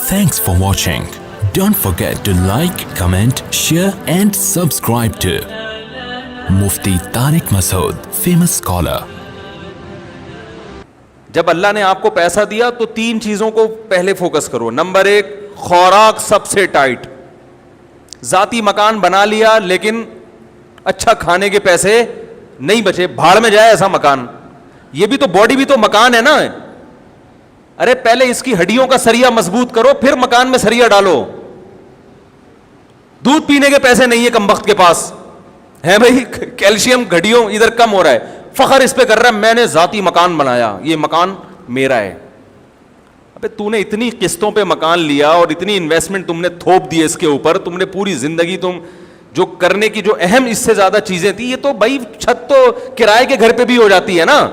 Thanks for watching. Don't forget to like, comment, share and subscribe to Mufti Tariq Masood, famous scholar. جب اللہ نے آپ کو پیسہ دیا تو 3 چیزوں کو پہلے فوکس کرو. نمبر 1 خوراک سب سے ٹائٹ. ذاتی مکان بنا لیا لیکن اچھا کھانے کے پیسے نہیں بچے, بھاڑ میں جائے ایسا مکان. یہ بھی تو باڈی بھی تو مکان ہے نا. ارے پہلے اس کی ہڈیوں کا سریا مضبوط کرو, پھر مکان میں سریا ڈالو. دودھ پینے کے پیسے نہیں ہے کمبخت کے پاس ہے بھائی, کیلشیم ہڈیوں ادھر کم ہو رہا ہے, فخر اس پہ کر رہا ہے میں نے ذاتی مکان بنایا, یہ مکان میرا ہے. ابے تو نے اتنی قسطوں پہ مکان لیا اور اتنی انویسٹمنٹ تم نے تھوپ دی اس کے اوپر, تم نے پوری زندگی تم جو کرنے کی جو اہم اس سے زیادہ چیزیں تھی, یہ تو بھائی چھت تو کرائے کے گھر پہ بھی ہو جاتی ہے نا,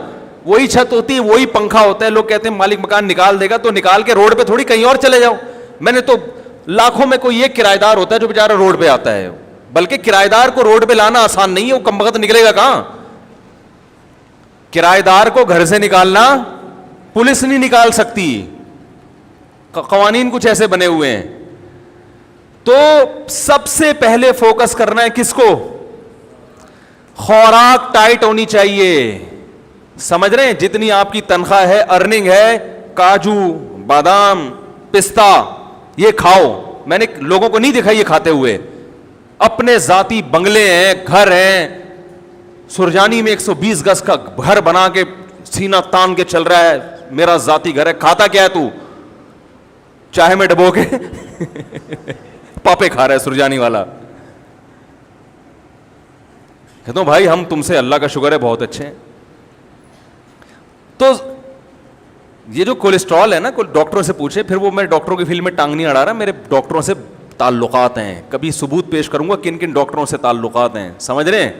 وہی چھت ہوتی ہے, وہی پنکھا ہوتا ہے. لوگ کہتے ہیں مالک مکان نکال دے گا, تو نکال کے روڈ پہ تھوڑی کہیں اور چلے جاؤ. میں نے تو لاکھوں میں کوئی ایک کرایہ دار ہوتا ہے جو بیچارہ روڈ پہ آتا ہے, بلکہ کرایہ دار کو روڈ پہ لانا آسان نہیں ہے, وہ کم وقت نکلے گا کہاں. کرایہ دار کو گھر سے نکالنا پولیس نہیں نکال سکتی, قوانین کچھ ایسے بنے ہوئے ہیں. تو سب سے پہلے فوکس کرنا ہے کس کو؟ خوراک ٹائٹ ہونی چاہیے. سمجھ رہے ہیں, جتنی آپ کی تنخواہ ہے, ارننگ ہے, کاجو بادام پستہ یہ کھاؤ. میں نے لوگوں کو نہیں دیکھا یہ کھاتے ہوئے. اپنے ذاتی بنگلے ہیں, گھر ہیں, سرجانی میں 120 گز کا گھر بنا کے سینہ تان کے چل رہا ہے, میرا ذاتی گھر ہے. کھاتا کیا ہے تو؟ چائے میں ڈبو کے پاپے کھا رہا ہے سرجانی والا. کہتا ہوں بھائی ہم تم سے اللہ کا شکر ہے بہت اچھے ہیں. تو یہ جو کولیسٹرول ہے نا, ڈاکٹروں سے پوچھے, پھر وہ میں ڈاکٹروں کی فیلڈ میں ٹانگ نہیں اڑا رہا, میرے ڈاکٹروں سے تعلقات ہیں, کبھی ثبوت پیش کروں گا کن کن ڈاکٹروں سے تعلقات ہیں. سمجھ رہے ہیں,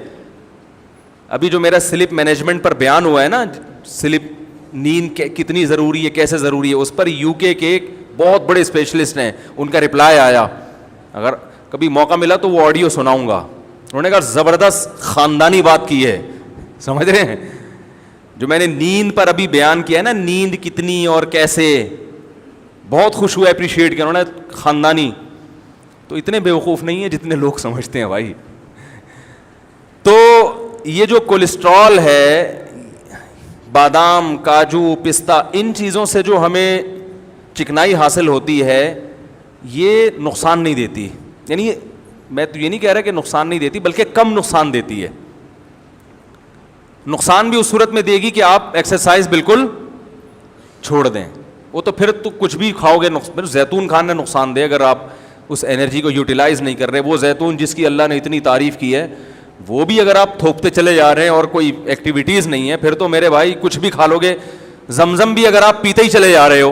ابھی جو میرا سلپ مینجمنٹ پر بیان ہوا ہے نا, سلپ نیند کتنی ضروری ہے, کیسے ضروری ہے, اس پر یو کے ایک بہت بڑے اسپیشلسٹ ہیں, ان کا رپلائی آیا, اگر کبھی موقع ملا تو وہ آڈیو سناؤں گا. انہوں نے کہا زبردست خاندانی بات کی ہے. سمجھ رہے ہیں, جو میں نے نیند پر ابھی بیان کیا ہے نا, نیند کتنی اور کیسے, بہت خوش ہوا, اپریشیٹ کیا انہوں نے. خاندانی تو اتنے بیوقوف نہیں ہیں جتنے لوگ سمجھتے ہیں بھائی. تو یہ جو کولیسٹرول ہے, بادام کاجو پستہ, ان چیزوں سے جو ہمیں چکنائی حاصل ہوتی ہے, یہ نقصان نہیں دیتی. یعنی میں تو یہ نہیں کہہ رہا کہ نقصان نہیں دیتی, بلکہ کم نقصان دیتی ہے. نقصان بھی اس صورت میں دے گی کہ آپ ایکسرسائز بالکل چھوڑ دیں. وہ تو پھر تو کچھ بھی کھاؤ گے, زیتون کھانا نقصان دے اگر آپ اس انرجی کو یوٹیلائز نہیں کر رہے. وہ زیتون جس کی اللہ نے اتنی تعریف کی ہے, وہ بھی اگر آپ تھوپتے چلے جا رہے ہیں اور کوئی ایکٹیویٹیز نہیں ہے, پھر تو میرے بھائی کچھ بھی کھا لو گے. زمزم بھی اگر آپ پیتے ہی چلے جا رہے ہو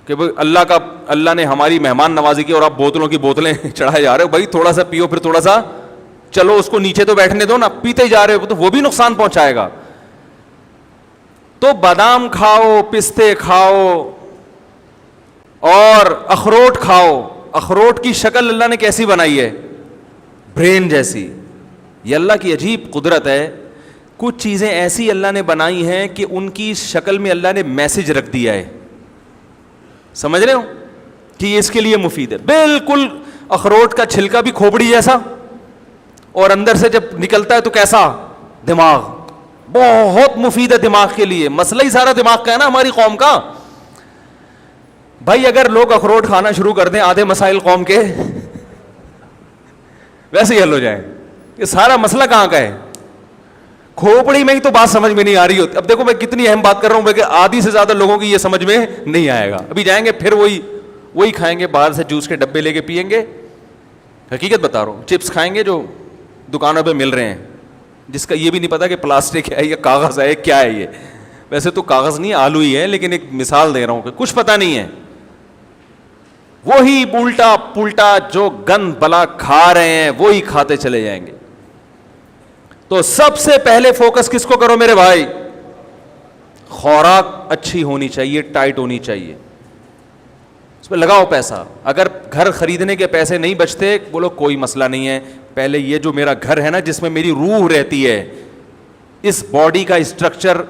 کہ اللہ نے ہماری مہمان نوازی کی, اور آپ بوتلوں کی بوتلیں چڑھائے جا رہے ہو, بھائی تھوڑا سا پیو, پھر تھوڑا سا چلو اس کو نیچے تو بیٹھنے دو نا, پیتے ہی جا رہے ہو تو وہ بھی نقصان پہنچائے گا. تو بادام کھاؤ, پستے کھاؤ اور اخروٹ کھاؤ. اخروٹ کی شکل اللہ نے کیسی بنائی ہے؟ برین جیسی. یہ اللہ کی عجیب قدرت ہے. کچھ چیزیں ایسی اللہ نے بنائی ہیں کہ ان کی شکل میں اللہ نے میسج رکھ دیا ہے. سمجھ رہے ہو کہ یہ اس کے لیے مفید ہے. بالکل اخروٹ کا چھلکا بھی کھوپڑی جیسا, اور اندر سے جب نکلتا ہے تو کیسا دماغ, بہت مفید ہے دماغ کے لیے. مسئلہ ہی سارا دماغ کا ہے نا ہماری قوم کا. بھائی اگر لوگ اخروٹ کھانا شروع کر دیں, آدھے مسائل قوم کے ویسے ہی حل ہو جائیں. یہ سارا مسئلہ کہاں کا ہے؟ کھوپڑی میں ہی تو بات سمجھ میں نہیں آ رہی ہوتی. اب دیکھو میں کتنی اہم بات کر رہا ہوں, کہ آدھی سے زیادہ لوگوں کی یہ سمجھ میں نہیں آئے گا. ابھی جائیں گے پھر وہی کھائیں گے, باہر سے جوس کے ڈبے لے کے پئیں گے. حقیقت بتا رہا ہوں, چپس کھائیں گے جو دکانوں پہ مل رہے ہیں, جس کا یہ بھی نہیں پتا کہ پلاسٹک ہے یا کاغذ ہے, کیا ہے یہ. ویسے تو کاغذ نہیں, آلو ہی ہے, لیکن ایک مثال دے رہا ہوں کہ کچھ پتا نہیں ہے. وہی الٹا پلٹا جو گند بلا کھا رہے ہیں وہی کھاتے چلے جائیں گے. تو سب سے پہلے فوکس کس کو کرو میرے بھائی؟ خوراک اچھی ہونی چاہیے, ٹائٹ ہونی چاہیے, اس پہ لگاؤ پیسہ. اگر گھر خریدنے کے پیسے نہیں بچتے, بولو کوئی مسئلہ نہیں ہے, پہلے یہ جو میرا گھر ہے نا جس میں میری روح رہتی ہے, اس باڈی کا اسٹرکچر,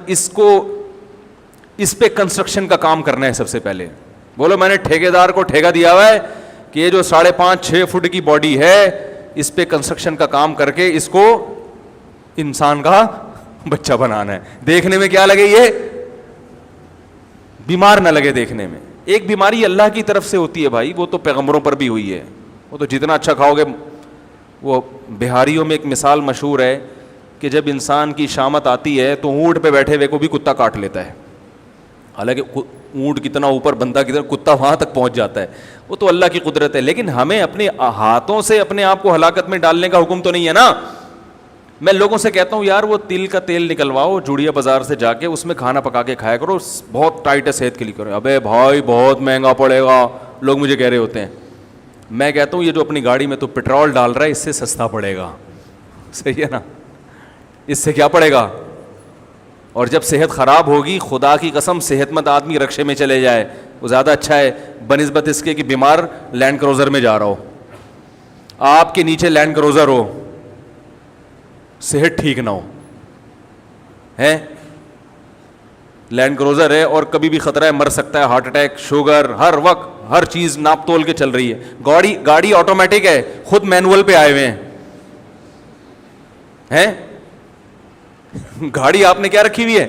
اس پہ کنسٹرکشن کا کام کرنا ہے سب سے پہلے. بولو میں نے ٹھیکیدار کو ٹھیکہ دیا ہوا ہے کہ یہ جو 5.5-6 فٹ کی باڈی ہے اس پہ کنسٹرکشن کا کام کر کے اس کو انسان کا بچہ بنانا ہے. دیکھنے میں کیا لگے, یہ بیمار نہ لگے دیکھنے میں. ایک بیماری اللہ کی طرف سے ہوتی ہے بھائی, وہ تو پیغمبروں پر بھی ہوئی ہے. وہ تو جتنا اچھا کھاؤ گے. وہ بہاریوں میں ایک مثال مشہور ہے کہ جب انسان کی شامت آتی ہے تو اونٹ پہ بیٹھے ہوئے کو بھی کتا کاٹ لیتا ہے. حالانکہ اونٹ کتنا اوپر, بندہ کتنا, کتا وہاں تک پہنچ جاتا ہے. وہ تو اللہ کی قدرت ہے. لیکن ہمیں اپنے ہاتھوں سے اپنے آپ کو ہلاکت میں ڈالنے کا حکم تو نہیں ہے نا. میں لوگوں سے کہتا ہوں یار وہ تل کا تیل نکلواؤ جوڑیا بازار سے جا کے, اس میں کھانا پکا کے کھایا کرو, بہت ٹائٹ ہے صحت کے لیے. کرو ابے بھائی بہت مہنگا پڑے گا, لوگ مجھے کہہ رہے ہوتے ہیں. میں کہتا ہوں یہ جو اپنی گاڑی میں تو پٹرول ڈال رہا ہے اس سے سستا پڑے گا. صحیح ہے نا, اس سے کیا پڑے گا. اور جب صحت خراب ہوگی, خدا کی قسم صحت مند آدمی رکشے میں چلے جائے وہ زیادہ اچھا ہے بنسبت اس کے کہ بیمار لینڈ کروزر میں جا رہا ہو. آپ کے نیچے لینڈ کروزر ہو, صحت ٹھیک نہ ہو, ہے لینڈ کروزر ہے اور کبھی بھی خطرہ ہے, مر سکتا ہے, ہارٹ اٹیک, شوگر, ہر وقت ہر چیز ناپ تول کے چل رہی ہے. گاڑی آٹومیٹک ہے, خود مینول پہ آئے ہوئے ہیں. گاڑی آپ نے کیا رکھی ہوئی ہے,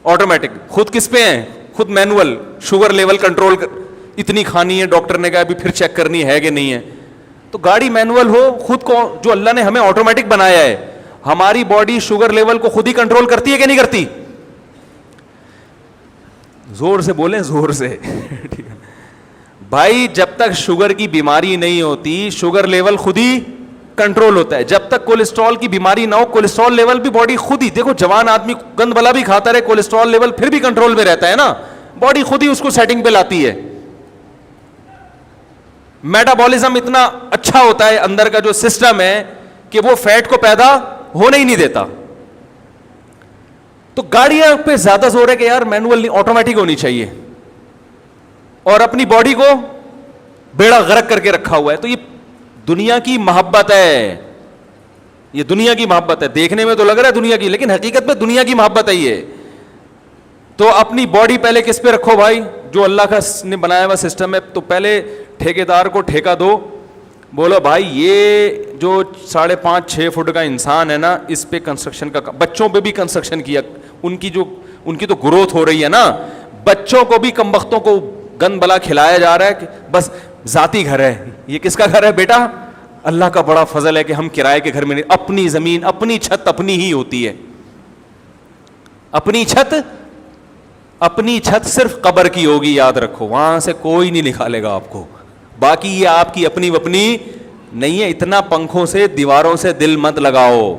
آٹومیٹک. خود کس پہ ہیں, خود مینول. شوگر لیول کنٹرول اتنی کھانی ہے, ڈاکٹر نے کہا ابھی پھر چیک کرنی ہے کہ نہیں ہے. تو گاڑی مینول ہو, خود کو جو اللہ نے ہمیں آٹومیٹک بنایا ہے, ہماری باڈی شوگر لیول کو خود ہی کنٹرول کرتی ہے کہ نہیں کرتی. زور سے بولیں, زور سے. بھائی جب تک شوگر کی بیماری نہیں ہوتی شوگر لیول خود ہی کنٹرول ہوتا ہے. جب تک کولیسٹرول کی بیماری نہ ہو کولیسٹرول لیول بھی باڈی خود ہی, دیکھو جوان آدمی گند بلا بھی کھاتا رہے کولیسٹرول لیول پھر بھی کنٹرول میں رہتا ہے نا, باڈی خود ہی اس کو سیٹنگ پہ لاتی ہے. میٹابولزم اتنا اچھا ہوتا ہے اندر کا جو سسٹم ہے کہ وہ فیٹ کو پیدا ہونے ہی نہیں دیتا. تو گاڑیاں پہ زیادہ زور ہے کہ یار مینول نہیں, آٹومیٹک ہونی چاہیے, اور اپنی باڈی کو بیڑا غرق کر کے رکھا ہوا ہے. تو یہ دنیا کی محبت ہے, یہ دنیا کی محبت ہے. دیکھنے میں تو لگ رہا ہے دنیا کی, لیکن حقیقت میں دنیا کی محبت ہے یہ. تو اپنی باڈی پہلے کس پہ رکھو بھائی, جو اللہ کا نے بنایا ہوا سسٹم ہے. تو پہلے ٹھیکیدار کو ٹھیکہ دو, بولو بھائی یہ جو 5.5-6 فٹ کا انسان ہے نا, اس پہ کنسٹرکشن کا, بچوں پہ بھی کنسٹرکشن کیا, ان کی تو گروتھ ہو رہی ہے نا. بچوں کو بھی کمبختوں کو گند بلا کھلایا جا رہا ہے کہ بس ذاتی گھر ہے. یہ کس کا گھر ہے بیٹا, اللہ کا بڑا فضل ہے کہ ہم کرائے کے گھر میں نہیں, اپنی زمین اپنی چھت اپنی ہی ہوتی ہے. اپنی چھت صرف قبر کی ہوگی, یاد رکھو, وہاں سے کوئی نہیں نکالے گا آپ کو. باقی یہ آپ کی اپنی نہیں ہے. اتنا پنکھوں سے دیواروں سے دل مت لگاؤ.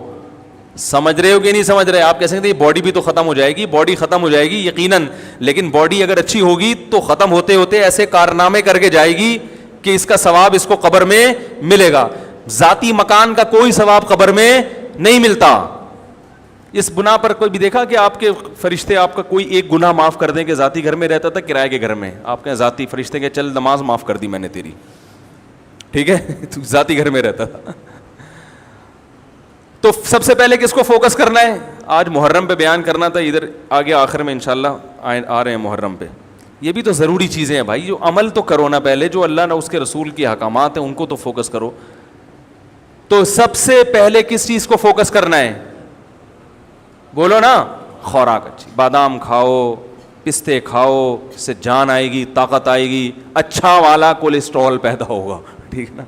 سمجھ رہے ہو کہ نہیں سمجھ رہے. آپ کہہ سکتے ہیں باڈی بھی تو ختم ہو جائے گی, باڈی ختم ہو جائے گی یقیناً, لیکن باڈی اگر اچھی ہوگی تو ختم ہوتے ہوتے ایسے کارنامے کر کے جائے گی کہ اس کا ثواب اس کو قبر میں ملے گا. ذاتی مکان کا کوئی ثواب قبر میں نہیں ملتا. اس بنا پر کوئی بھی دیکھا کہ آپ کے فرشتے آپ کا کوئی ایک گناہ معاف کر دیں کہ ذاتی گھر میں رہتا تھا کرائے کے گھر میں, آپ کے ذاتی فرشتے کہ چل نماز معاف کر دی میں نے تیری, ٹھیک ہے, تو ذاتی گھر میں رہتا تھا. تو سب سے پہلے کس کو فوکس کرنا ہے, آج محرم پہ بیان کرنا تھا, ادھر آگے آخر میں انشاءاللہ آ رہے ہیں محرم پہ. یہ بھی تو ضروری چیزیں ہیں بھائی, جو عمل تو کرو نا پہلے, جو اللہ نے اس کے رسول کے احکامات ہیں ان کو تو فوکس کرو. تو سب سے پہلے کس چیز کو فوکس کرنا ہے, بولو نا, خوراک اچھی, بادام کھاؤ, پستے کھاؤ, اس سے جان آئے گی, طاقت آئے گی, اچھا والا کولیسٹرول پیدا ہوگا, ٹھیک نا.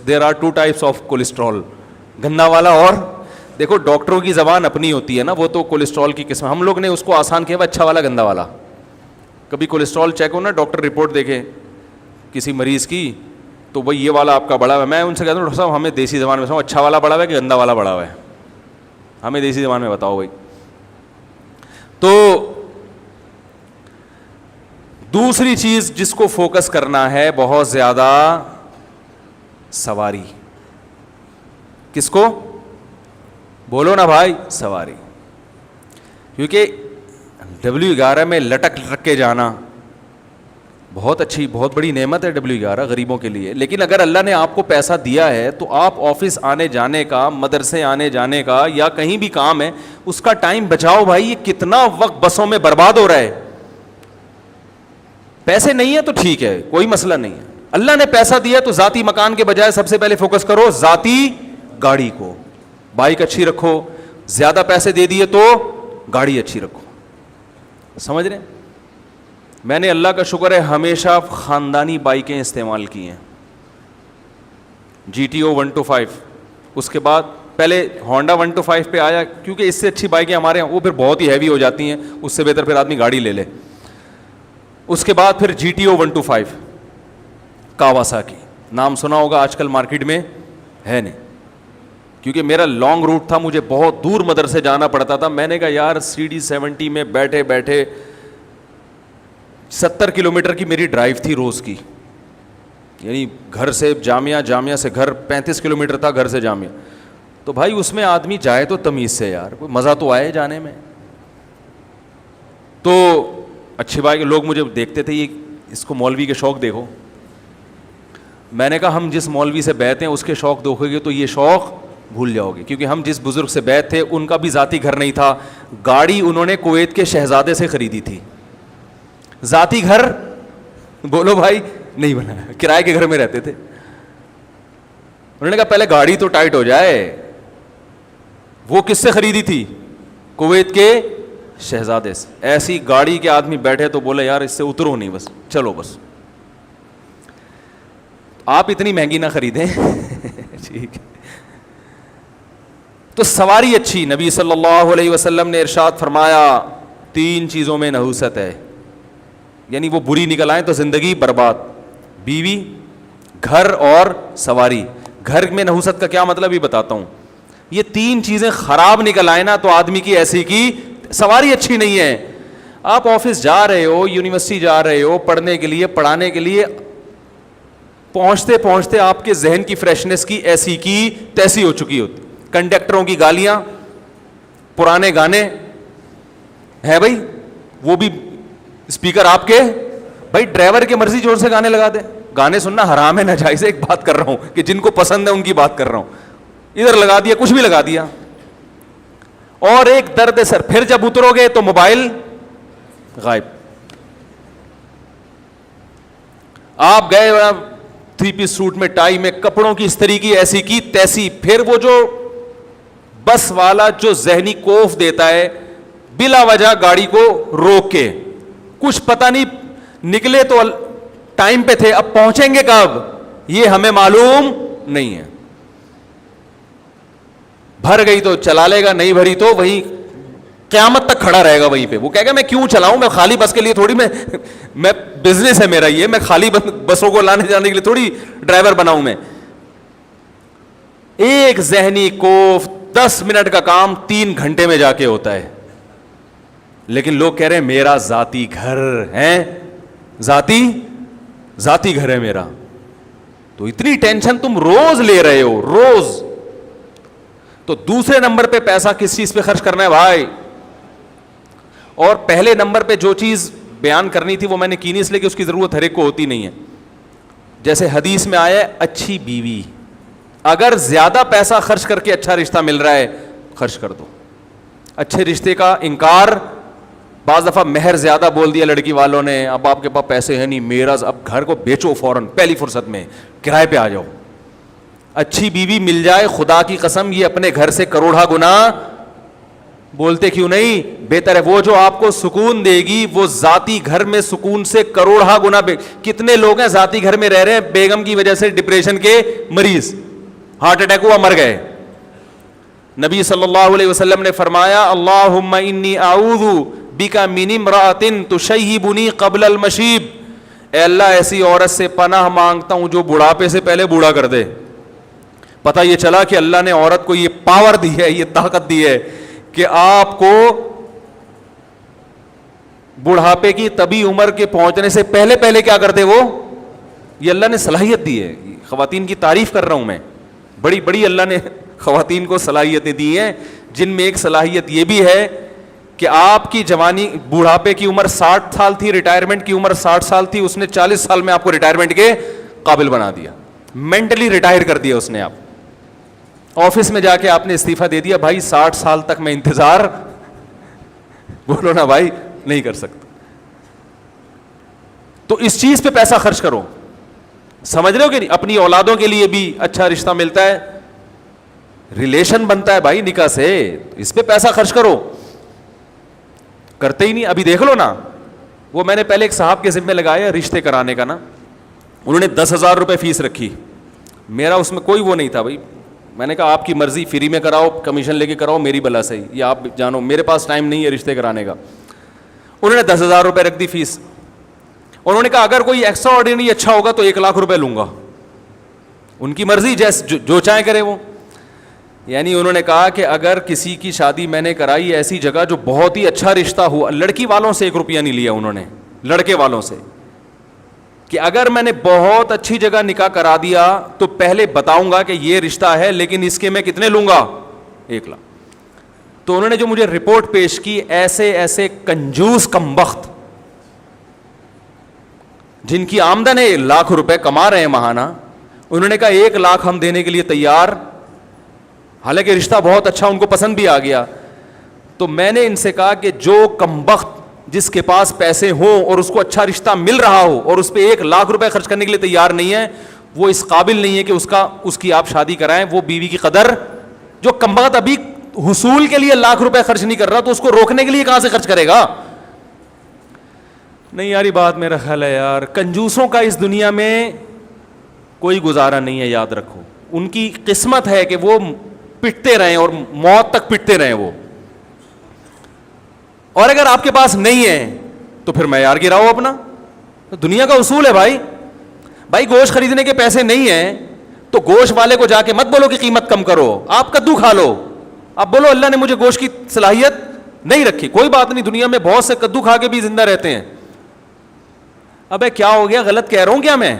There are 2 types of cholesterol, گندا والا اور, دیکھو ڈاکٹروں کی زبان اپنی ہوتی ہے نا, وہ تو کولیسٹرول کی قسم, ہم لوگ نے اس کو آسان کیا, اچھا والا گندا والا. کبھی کولیسٹرول چیک ہو نا, ڈاکٹر رپورٹ دیکھے کسی مریض کی, تو بھائی یہ والا آپ کا بڑا ہے. میں ان سے کہتا ہوں ڈاکٹر صاحب ہمیں دیسی زبان میں اچھا والا بڑا ہوا ہے کہ گندا والا بڑا ہوا ہے, ہمیں دیسی زبان میں بتاؤ بھائی. تو دوسری چیز جس کو فوکس کرنا ہے بہت زیادہ, سواری. کس کو, بولو نا بھائی, سواری. کیونکہ W11 میں لٹک کے جانا بہت اچھی بہت بڑی نعمت ہے W11 غریبوں کے لیے. لیکن اگر اللہ نے آپ کو پیسہ دیا ہے تو آپ آفس آنے جانے کا, مدرسے آنے جانے کا, یا کہیں بھی کام ہے اس کا ٹائم بچاؤ بھائی. یہ کتنا وقت بسوں میں برباد ہو رہا ہے, پیسے نہیں ہے تو ٹھیک ہے, کوئی مسئلہ نہیں ہے. اللہ نے پیسہ دیا تو ذاتی مکان کے بجائے سب سے پہلے فوکس کرو ذاتی گاڑی کو, بائک اچھی رکھو. زیادہ پیسے دے دیے تو گاڑی اچھی رکھو. سمجھ رہے ہیں؟ میں نے اللہ کا شکر ہے ہمیشہ خاندانی بائکیں استعمال کی ہیں, GTO 125. اس کے بعد پہلے ہونڈا 125 پہ آیا, کیونکہ اس سے اچھی بائکیں ہمارے ہیں, وہ پھر بہت ہی ہیوی ہو جاتی ہیں, اس سے بہتر پھر آدمی گاڑی لے لے. اس کے بعد پھر GTO 125 کاواساکی, نام سنا ہوگا, آج کل مارکیٹ میں ہے نہیں, کیونکہ میرا لانگ روٹ تھا, مجھے بہت دور مدرسے جانا پڑتا تھا. میں نے کہا یار CD70 میں بیٹھے بیٹھے 70 کلومیٹر کی میری ڈرائیو تھی روز کی, یعنی گھر سے جامعہ, جامعہ سے گھر 35 کلومیٹر تھا, گھر سے جامعہ. تو بھائی اس میں آدمی جائے تو تمیز سے یار, کوئی مزہ تو آئے جانے میں. تو اچھی بات کہ لوگ مجھے دیکھتے تھے, یہ اس کو مولوی کے شوق دیکھو. میں نے کہا ہم جس مولوی سے بیعت ہیں اس کے شوق دیکھو گے تو یہ شوق بھول جاؤ گے, کیونکہ ہم جس بزرگ سے بیعت تھے ان کا بھی ذاتی گھر نہیں تھا, گاڑی انہوں نے کویت کے شہزادے سے خریدی تھی. ذاتی گھر بولو بھائی نہیں بنا, کرائے کے گھر میں رہتے تھے. انہوں نے کہا پہلے گاڑی تو ٹائٹ ہو جائے. وہ کس سے خریدی تھی؟ کویت کے شہزادے سے. ایسی گاڑی کے آدمی بیٹھے تو بولے یار اس سے اترو نہیں, بس چلو بس. آپ اتنی مہنگی نہ خریدیں ٹھیک ہے. تو سواری اچھی, نبی صلی اللہ علیہ وسلم نے ارشاد فرمایا 3 چیزوں میں نحوست ہے, یعنی وہ بری نکل آئیں تو زندگی برباد. بیوی, گھر اور سواری. گھر میں نحوست کا کیا مطلب یہ بتاتا ہوں. یہ 3 چیزیں خراب نکل آئیں نا تو آدمی کی ایسی کی سواری اچھی نہیں ہے. آپ آفس جا رہے ہو, یونیورسٹی جا رہے ہو پڑھنے کے لیے, پڑھانے کے لیے, پہنچتے پہنچتے آپ کے ذہن کی فریشنس کی ایسی کی تیسی ہو چکی ہوتی. کنڈکٹروں کی گالیاں, پرانے گانے ہیں بھائی, وہ بھی اسپیکر آپ کے, بھائی ڈرائیور کی مرضی زور سے گانے لگا دے. گانے سننا حرام ہے, ناجائز ہے, ایک بات کر رہا ہوں کہ جن کو پسند ہے ان کی بات کر رہا ہوں. ادھر لگا دیا, کچھ بھی لگا دیا. اور ایک درد سر, پھر جب اترو گے تو موبائل غائب. آپ گئے 3 پیس سوٹ میں, ٹائی میں, کپڑوں کی استری کی ایسی کی تیسی. پھر وہ جو بس والا جو ذہنی کوف دیتا ہے بلا وجہ گاڑی کو روک کے, کچھ پتہ نہیں, نکلے تو ٹائم پہ تھے, اب پہنچیں گے کب یہ ہمیں معلوم نہیں ہے. بھر گئی تو چلا لے گا, نہیں بھری تو وہیں قیامت تک کھڑا رہے گا وہیں پہ. وہ کہے گا میں کیوں چلاؤں, میں خالی بس کے لیے تھوڑی, میں بزنس ہے میرا یہ, میں خالی بسوں کو لانے جانے کے لیے تھوڑی ڈرائیور بناؤں میں. ایک ذہنی کوف 10 منٹ کا کام 3 گھنٹے میں جا کے ہوتا ہے. لیکن لوگ کہہ رہے ہیں میرا ذاتی گھر ہے, ذاتی گھر ہے میرا. تو اتنی ٹینشن تم روز لے رہے ہو, روز. تو دوسرے نمبر پہ پیسہ کس چیز پہ خرچ کرنا ہے بھائی. اور پہلے نمبر پہ جو چیز بیان کرنی تھی وہ میں نے کی نہیں, اس لیے کہ اس کی ضرورت ہر ایک کو ہوتی نہیں ہے. جیسے حدیث میں آیا ہے اچھی بیوی, اگر زیادہ پیسہ خرچ کر کے اچھا رشتہ مل رہا ہے خرچ کر دو. اچھے رشتے کا انکار, بعض دفعہ مہر زیادہ بول دیا لڑکی والوں نے, اب آپ کے پاس پیسے ہیں نہیں, میرا اب گھر کو بیچو فوراً پہلی فرصت میں, کرائے پہ آ جاؤ. اچھی بیوی مل جائے, خدا کی قسم یہ اپنے گھر سے کروڑا گنا, بولتے کیوں نہیں, بہتر ہے. وہ جو آپ کو سکون دے گی وہ ذاتی گھر میں سکون سے کروڑا گنا. کتنے لوگ ہیں ذاتی گھر میں رہ رہے ہیں, بیگم کی وجہ سے ڈپریشن کے مریض, ہارٹ اٹیک ہوا مر گئے. نبی صلی اللہ علیہ وسلم نے فرمایا اللہم انی اعوذ بک من امرأۃ تشیبنی قبل المشیب, اے اللہ ایسی عورت سے پناہ مانگتا ہوں جو بڑھاپے سے پہلے بوڑھا کر دے. پتہ یہ چلا کہ اللہ نے عورت کو یہ پاور دی ہے, یہ طاقت دی ہے کہ آپ کو بڑھاپے کی طبی عمر کے پہنچنے سے پہلے پہلے کیا کر دے, وہ یہ اللہ نے صلاحیت دی ہے. خواتین کی تعریف کر رہا ہوں میں, بڑی بڑی اللہ نے خواتین کو صلاحیتیں دی ہیں, جن میں ایک صلاحیت یہ بھی ہے کہ آپ کی جوانی, بڑھاپے کی عمر 60 سال تھی, ریٹائرمنٹ کی عمر 60 سال تھی, اس نے 40 سال میں آپ کو ریٹائرمنٹ کے قابل بنا دیا, مینٹلی ریٹائر کر دیا اس نے. آپ آفس میں جا کے آپ نے استعفیٰ دے دیا, بھائی 60 سال تک میں انتظار, بولو نا بھائی, نہیں کر سکتا. تو اس چیز پہ پیسہ خرچ کرو. سمجھ رہے ہو کہ نہیں؟ اپنی اولادوں کے لیے بھی اچھا رشتہ ملتا ہے, ریلیشن بنتا ہے بھائی نکاح سے, اس پہ پیسہ خرچ کرو. کرتے ہی نہیں. ابھی دیکھ لو نا, وہ میں نے پہلے ایک صاحب کے ذمہ لگایا رشتے کرانے کا نا, انہوں نے 10,000 روپے فیس رکھی. میرا اس میں کوئی وہ نہیں تھا بھائی, میں نے کہا آپ کی مرضی, فری میں کراؤ, کمیشن لے کے کراؤ, میری بلا صحیح, یہ آپ جانو, میرے پاس ٹائم نہیں ہے رشتے کرانے کا. انہوں نے 10,000 روپے رکھ دی فیس. انہوں نے کہا اگر کوئی ایکسٹرا آرڈینری اچھا ہوگا تو 1,00,000 روپے لوں گا. ان کی مرضی, جیسے جو چاہے کرے وہ. یعنی انہوں نے کہا کہ اگر کسی کی شادی میں نے کرائی ایسی جگہ جو بہت ہی اچھا رشتہ ہوا, لڑکی والوں سے 1 روپیہ نہیں لیا انہوں نے, لڑکے والوں سے, کہ اگر میں نے بہت اچھی جگہ نکاح کرا دیا تو پہلے بتاؤں گا کہ یہ رشتہ ہے, لیکن اس کے میں کتنے لوں گا, 1,00,000. تو انہوں نے جو مجھے رپورٹ پیش کی, ایسے ایسے کنجوس کمبخت جن کی آمدن ہے 1,00,000 روپے کما رہے ہیں ماہانہ, انہوں نے کہا 1,00,000 ہم دینے کے لیے تیار, حالانکہ رشتہ بہت اچھا, ان کو پسند بھی آ گیا. تو میں نے ان سے کہا کہ جو کمبخت جس کے پاس پیسے ہوں اور اس کو اچھا رشتہ مل رہا ہو اور اس پہ 1,00,000 روپے خرچ کرنے کے لیے تیار نہیں ہے, وہ اس قابل نہیں ہے کہ اس کی آپ شادی کرائیں. وہ بیوی کی قدر, جو کمبخت ابھی حصول کے لیے 1,00,000 روپے خرچ نہیں کر رہا, تو اس کو روکنے کے لیے کہاں سے خرچ کرے گا؟ نہیں یار, یہ بات میرا خیال ہے یار, کنجوسوں کا اس دنیا میں کوئی گزارا نہیں ہے, یاد رکھو. ان کی قسمت ہے کہ وہ پٹتے رہیں اور موت تک پٹتے رہیں وہ. اور اگر آپ کے پاس نہیں ہے تو پھر معیار گراؤ اپنا. دنیا کا اصول ہے بھائی. بھائی گوشت خریدنے کے پیسے نہیں ہیں تو گوشت والے کو جا کے مت بولو کہ قیمت کم کرو, آپ کدو کھا لو. آپ بولو اللہ نے مجھے گوشت کی صلاحیت نہیں رکھی, کوئی بات نہیں, دنیا میں بہت سے کدو کھا کے بھی زندہ رہتے ہیں. ابے کیا ہو گیا, غلط کہہ رہا ہوں کیا میں؟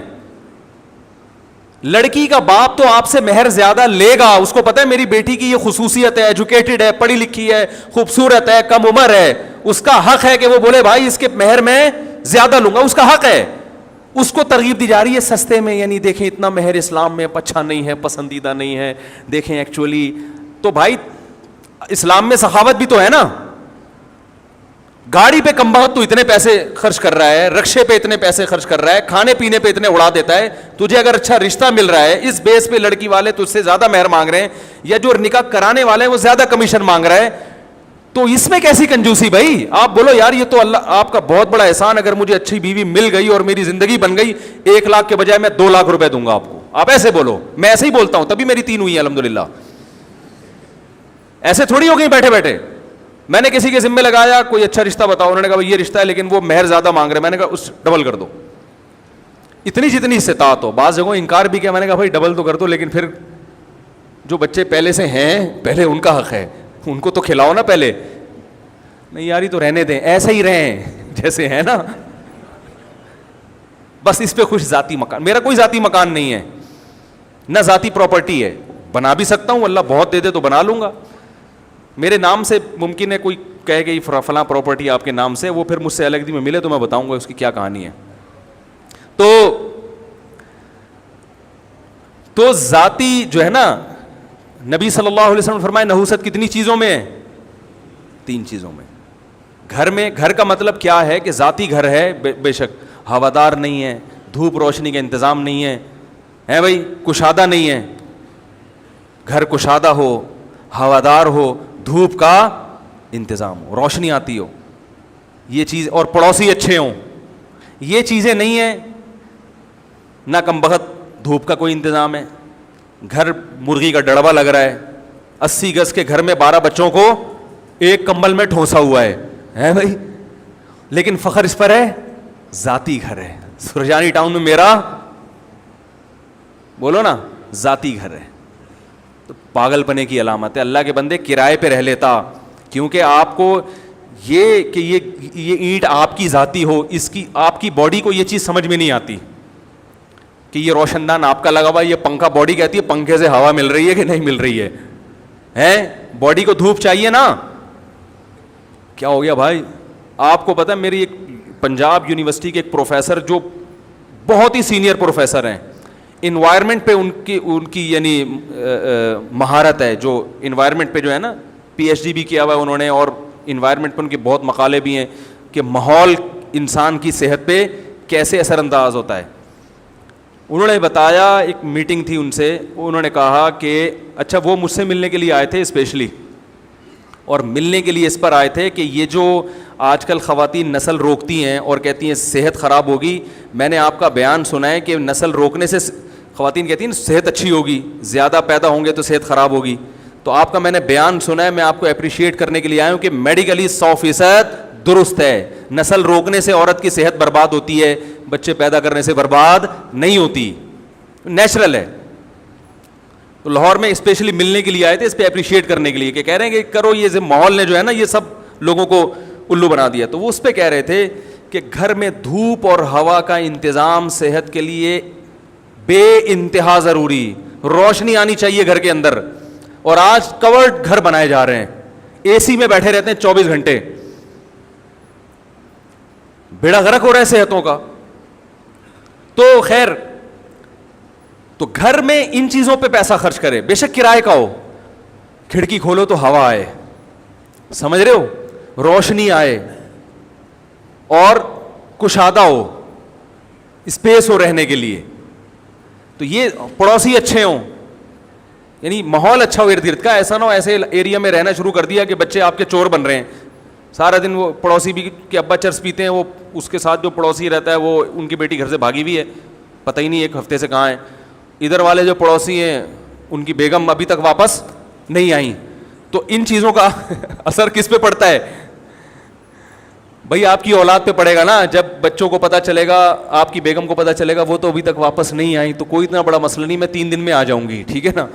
لڑکی کا باپ تو آپ سے مہر زیادہ لے گا, اس کو پتا ہے میری بیٹی کی یہ خصوصیت ہے, ایجوکیٹڈ ہے, پڑھی لکھی ہے, خوبصورت ہے, کم عمر ہے, اس کا حق ہے کہ وہ بولے بھائی اس کے مہر میں زیادہ لوں گا, اس کا حق ہے. اس کو ترغیب دی جا رہی ہے سستے میں, یعنی دیکھیں اتنا مہر اسلام میں اچھا نہیں ہے, پسندیدہ نہیں ہے, دیکھیں ایکچولی. تو بھائی اسلام میں سخاوت بھی تو ہے نا. گاڑی پہ کمبخت تو اتنے پیسے خرچ کر رہا ہے, رکشے پہ اتنے پیسے خرچ کر رہا ہے, کھانے پینے پہ اتنے اڑا دیتا ہے, تجھے اگر اچھا رشتہ مل رہا ہے اس بیس پہ لڑکی والے تجھ سے زیادہ مہر مانگ رہے ہیں, یا جو نکاح کرانے والے ہیں وہ زیادہ کمیشن مانگ رہا ہے, تو اس میں کیسی کنجوسی بھائی؟ آپ بولو یار یہ تو اللہ آپ کا بہت بڑا احسان, اگر مجھے اچھی بیوی مل گئی اور میری زندگی بن گئی, 1,00,000 کے بجائے میں 2,00,000 روپے دوں گا آپ کو. آپ ایسے بولو, میں ایسے ہی بولتا ہوں, تبھی میری 3 ہوئی ہیں الحمدللہ. ایسے تھوڑی ہو گئی بیٹھے بیٹھے. میں نے کسی کے ذمہ لگایا کوئی اچھا رشتہ بتاؤ, انہوں نے کہا یہ رشتہ ہے لیکن وہ مہر زیادہ مانگ رہے ہیں. میں نے کہا اس ڈبل کر دو, اتنی جتنی استطاعت ہو. بعض جگہوں انکار بھی کیا, میں نے کہا بھائی ڈبل تو کر دو, لیکن پھر جو بچے پہلے سے ہیں پہلے ان کا حق ہے, ان کو تو کھلاؤ نا پہلے. نہیں یار یہ تو رہنے دیں, ایسے ہی رہیں جیسے ہیں نا, بس اس پہ خوش. ذاتی مکان, میرا کوئی ذاتی مکان نہیں ہے, نہ ذاتی پراپرٹی ہے. بنا بھی سکتا ہوں, اللہ بہت دے دے تو بنا لوں گا. میرے نام سے ممکن ہے کوئی کہے کہ فلاں پراپرٹی آپ کے نام سے, وہ پھر مجھ سے الگ میں ملے تو میں بتاؤں گا اس کی کیا کہانی ہے. تو ذاتی جو ہے نا, نبی صلی اللہ علیہ وسلم فرمائے نحوست کتنی چیزوں میں ہے؟ 3 چیزوں میں. گھر میں, گھر کا مطلب کیا ہے کہ ذاتی گھر ہے, بے شک ہوادار نہیں ہے, دھوپ روشنی کا انتظام نہیں ہے بھائی, کشادہ نہیں ہے. گھر کشادہ ہو, ہوادار ہو, دھوپ کا انتظام ہو, روشنی آتی ہو, یہ چیز, اور پڑوسی اچھے ہوں, یہ چیزیں نہیں ہیں. نہ کم بخت دھوپ کا کوئی انتظام ہے, گھر مرغی کا ڈڑبا لگ رہا ہے, 80 گز کے گھر میں 12 بچوں کو ایک کمبل میں ٹھونسا ہوا ہے بھائی, لیکن فخر اس پر ہے ذاتی گھر ہے. سرجانی ٹاؤن میں میرا, بولو نا, ذاتی گھر ہے. تو پاگل پنے کی علامت ہے. اللہ کے بندے کرائے پہ رہ لیتا, کیونکہ آپ کو یہ کہ یہ اینٹ آپ کی ذاتی ہو, اس کی آپ کی باڈی کو یہ چیز سمجھ میں نہیں آتی کہ یہ روشن دان آپ کا لگا ہوا, یہ پنکھا, باڈی کہتی ہے پنکھے سے ہوا مل رہی ہے کہ نہیں مل رہی ہے, باڈی کو دھوپ چاہیے نا. کیا ہو گیا بھائی؟ آپ کو پتہ ہے میری ایک پنجاب یونیورسٹی کے ایک پروفیسر جو بہت ہی سینئر پروفیسر ہیں, انوائرمنٹ پہ ان کی یعنی مہارت ہے, جو انوائرمنٹ پہ جو ہے نا پی ایچ ڈی بھی کیا ہوا ہے انہوں نے, اور انوائرمنٹ پہ ان کے بہت مقالے بھی ہیں کہ ماحول انسان کی صحت پہ کیسے اثر انداز ہوتا ہے. انہوں نے بتایا, ایک میٹنگ تھی ان سے, انہوں نے کہا کہ اچھا وہ مجھ سے ملنے کے لیے آئے تھے اسپیشلی, اور ملنے کے لیے اس پر آئے تھے کہ یہ جو آج کل خواتین نسل روکتی ہیں اور کہتی ہیں صحت خراب ہوگی, میں نے آپ کا بیان سنا ہے کہ نسل روکنے سے خواتین کہتی ہیں صحت اچھی ہوگی, زیادہ پیدا ہوں گے تو صحت خراب ہوگی. تو آپ کا میں نے بیان سنا ہے, میں آپ کو اپریشیٹ کرنے کے لیے آیا ہوں کہ میڈیکلی 100% درست ہے. نسل روکنے سے عورت کی صحت برباد ہوتی ہے, بچے پیدا کرنے سے برباد نہیں ہوتی, نیچرل ہے. تو لاہور میں اسپیشلی ملنے کے لیے آئے تھے, اس پہ اپریشیٹ کرنے کے لیے کہ کہہ رہے ہیں کہ کرو, یہ ماحول نے جو ہے نا یہ سب لوگوں کو الو بنا دیا. تو وہ اس پہ کہہ رہے تھے کہ گھر میں دھوپ اور ہوا کا انتظام صحت کے لیے بے انتہا ضروری, روشنی آنی چاہیے گھر کے اندر. اور آج کورڈ گھر بنائے جا رہے ہیں, اے سی میں بیٹھے رہتے ہیں 24 گھنٹے, بیڑا غرق ہو رہا ہے صحتوں کا. تو خیر, تو گھر میں ان چیزوں پہ پیسہ خرچ کرے, بے شک کرائے کا ہو, کھڑکی کھولو تو ہوا آئے, سمجھ رہے ہو, روشنی آئے اور کشادہ ہو, اسپیس ہو رہنے کے لیے. تو یہ پڑوسی اچھے ہوں, یعنی ماحول اچھا ہو ارد گرد کا, ایسا نہ ہو ایسے ایریا میں رہنا شروع کر دیا کہ بچے آپ کے چور بن رہے ہیں. سارا دن وہ پڑوسی بھی کہ ابا چرس پیتے ہیں, وہ اس کے ساتھ جو پڑوسی رہتا ہے وہ ان کی بیٹی گھر سے بھاگی ہوئی ہے, پتہ ہی نہیں ایک ہفتے سے کہاں ہے. ادھر والے جو پڑوسی ہیں ان کی بیگم ابھی تک واپس نہیں آئیں. تو ان چیزوں کا اثر کس پہ پڑتا ہے بھائی؟ آپ کی اولاد پہ پڑے گا نا. جب بچوں کو پتہ چلے گا, آپ کی بیگم کو پتہ چلے گا وہ تو ابھی تک واپس نہیں آئی, تو کوئی اتنا بڑا مسئلہ نہیں, میں 3 دن میں آ جاؤں گی, ٹھیک ہے نا,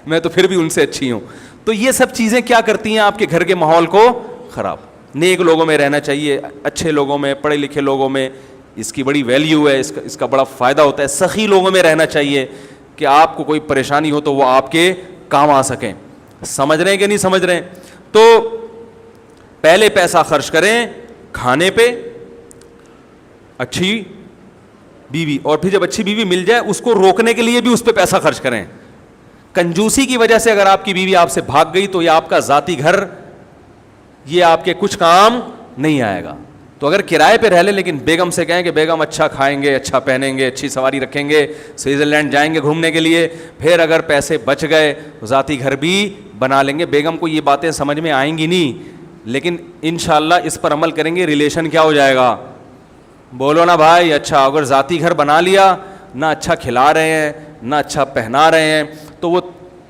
میں تو پھر بھی ان سے اچھی ہوں. تو یہ سب چیزیں کیا کرتی ہیں آپ کے گھر کے ماحول کو خراب. نیک لوگوں میں رہنا چاہیے, اچھے لوگوں میں, پڑھے لکھے لوگوں میں, اس کی بڑی ویلیو ہے, اس کا بڑا فائدہ ہوتا ہے. سخی لوگوں میں رہنا چاہیے کہ آپ کو کوئی پریشانی ہو تو وہ آپ کے کام آ سکیں. سمجھ رہے ہیں کہ نہیں سمجھ رہے ہیں؟ تو پہلے پیسہ خرچ کریں کھانے پہ, اچھی بیوی, اور پھر جب اچھی بیوی مل جائے اس کو روکنے کے لیے بھی اس پہ پیسہ خرچ کریں. کنجوسی کی وجہ سے اگر آپ کی بیوی آپ سے بھاگ گئی تو یہ آپ کا ذاتی گھر, یہ آپ کے کچھ کام نہیں آئے گا. تو اگر کرائے پہ رہ لیں لیکن بیگم سے کہیں کہ بیگم اچھا کھائیں گے, اچھا پہنیں گے, اچھی سواری رکھیں گے, سوئٹزرلینڈ جائیں گے گھومنے کے لیے, پھر اگر پیسے بچ گئے ذاتی گھر بھی بنا لیں گے. بیگم کو یہ باتیں سمجھ میں آئیں گی نہیں, لیکن انشاءاللہ اس پر عمل کریں گے, ریلیشن کیا ہو جائے گا؟ بولو نا بھائی. اچھا اگر ذاتی گھر بنا لیا, نہ اچھا کھلا رہے ہیں نہ اچھا پہنا رہے ہیں, تو وہ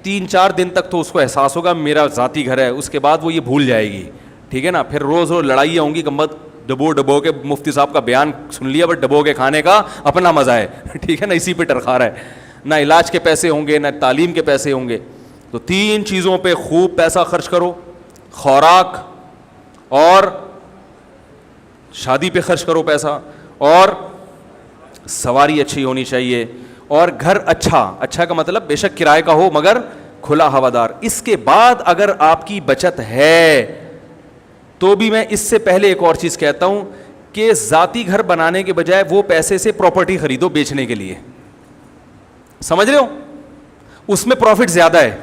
3-4 دن تک تو اس کو احساس ہوگا میرا ذاتی گھر ہے, اس کے بعد وہ یہ بھول جائے گی, ٹھیک ہے نا. پھر روز روز لڑائیاں ہوں گی, گمبد ڈبو کے مفتی صاحب کا بیان سن لیا, بٹ ڈبو کے کھانے کا اپنا مزہ ہے, ٹھیک ہے نا, اسی پہ ٹرخا رہا ہے. نہ علاج کے پیسے ہوں گے, نہ تعلیم کے پیسے ہوں گے. تو 3 چیزوں پہ خوب پیسہ خرچ کرو, خوراک اور شادی پہ خرچ کرو پیسہ, اور سواری اچھی ہونی چاہیے, اور گھر اچھا کا مطلب بے شک کرائے کا ہو مگر کھلا ہوادار. اس کے بعد اگر آپ کی بچت ہے تو بھی میں اس سے پہلے ایک اور چیز کہتا ہوں کہ ذاتی گھر بنانے کے بجائے وہ پیسے سے پراپرٹی خریدو بیچنے کے لیے. سمجھ رہے ہو؟ اس میں پروفٹ زیادہ ہے.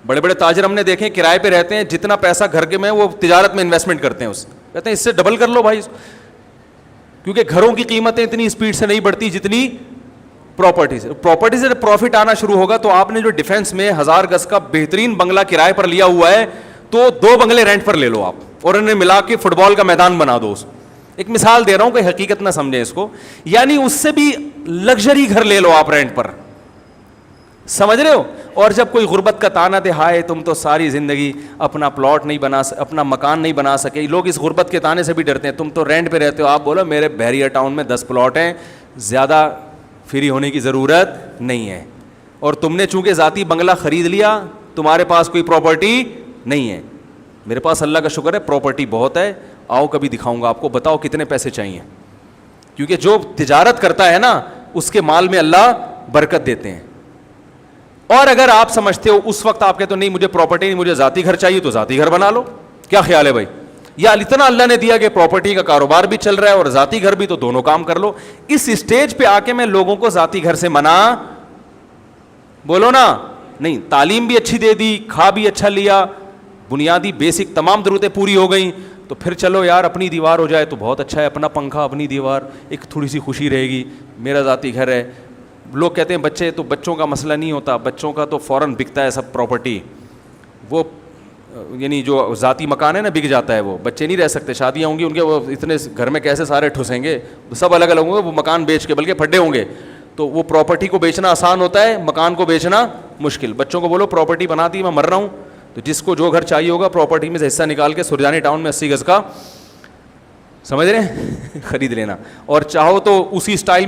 بڑے بڑے تاجر ہم نے دیکھے کرائے پہ رہتے ہیں, جتنا پیسہ گھر کے میں وہ تجارت میں انویسٹمنٹ کرتے ہیں, کہتے ہیں اس سے ڈبل کر لو بھائی, کیونکہ گھروں کی قیمتیں اتنی اسپیڈ سے نہیں بڑھتی جتنی پراپرٹی سے پروفٹ آنا شروع ہوگا. تو آپ نے جو ڈیفینس میں 1000 گز کا بہترین بنگلہ کرائے پر لیا ہوا ہے, تو 2 بنگلے رینٹ پر لے لو آپ, اور انہیں ملا کے فٹ بال کا میدان بنا دو. ایک مثال دے رہا ہوں کہ حقیقت نہ سمجھیں اس کو, یعنی اس سے بھی لگژری گھر لے لو آپ رینٹ پر, سمجھ رہے ہو. اور جب کوئی غربت کا تانا دے ہائے تم تو ساری زندگی اپنا پلاٹ نہیں بنا اپنا مکان نہیں بنا سکے, لوگ اس غربت کے تانے سے بھی ڈرتے ہیں, تم تو رینٹ پہ رہتے ہو, آپ بولو میرے بحریہ ٹاؤن میں 10 پلاٹ ہیں, زیادہ فری ہونے کی ضرورت نہیں ہے. اور تم نے چونکہ ذاتی بنگلہ خرید لیا, تمہارے پاس کوئی پراپرٹی نہیں ہے. میرے پاس اللہ کا شکر ہے پراپرٹی بہت ہے, آؤ کبھی دکھاؤں گا آپ کو, بتاؤ کتنے پیسے چاہیے, کیونکہ جو تجارت کرتا ہے نا اس کے مال میں اللہ برکت دیتے ہیں. اور اگر آپ سمجھتے ہو اس وقت آپ کہتے ہو نہیں مجھے پراپرٹی نہیں, مجھے ذاتی گھر چاہیے, تو ذاتی گھر بنا لو. کیا خیال ہے بھائی؟ یا اتنا اللہ نے دیا کہ پراپرٹی کا کاروبار بھی چل رہا ہے اور ذاتی گھر بھی, تو دونوں کام کر لو. اس اسٹیج پہ آ کے میں لوگوں کو ذاتی گھر سے منع, بولو نا, نہیں. تعلیم بھی اچھی دے دی, کھا بھی اچھا لیا, بنیادی بیسک تمام ضرورتیں پوری ہو گئیں, تو پھر چلو یار اپنی دیوار ہو جائے تو بہت اچھا ہے, اپنا پنکھا اپنی دیوار, ایک تھوڑی سی خوشی رہے گی. میرا ذاتی گھر ہے. لوگ کہتے ہیں بچے, تو بچوں کا مسئلہ نہیں ہوتا, بچوں کا تو فوراً بکتا ہے سب پراپرٹی, وہ یعنی جو ذاتی مکان ہے نا بک جاتا ہے, وہ بچے نہیں رہ سکتے, شادیاں ہوں گی ان کے, وہ اتنے گھر میں کیسے سارے ٹھسیں گے, سب الگ الگ ہوں گے, وہ مکان بیچ کے بلکہ پھڈے ہوں گے. تو وہ پراپرٹی کو بیچنا آسان ہوتا ہے, مکان کو بیچنا مشکل. بچوں کو بولو پراپرٹی بنا دی, میں مر رہا ہوں, تو جس کو جو گھر چاہیے ہوگا پراپرٹی میں سے حصہ نکال کے سرجانی ٹاؤن میں 80 گز کا, سمجھ رہے ہیں, خرید لینا. اور چاہو تو اسی اسٹائل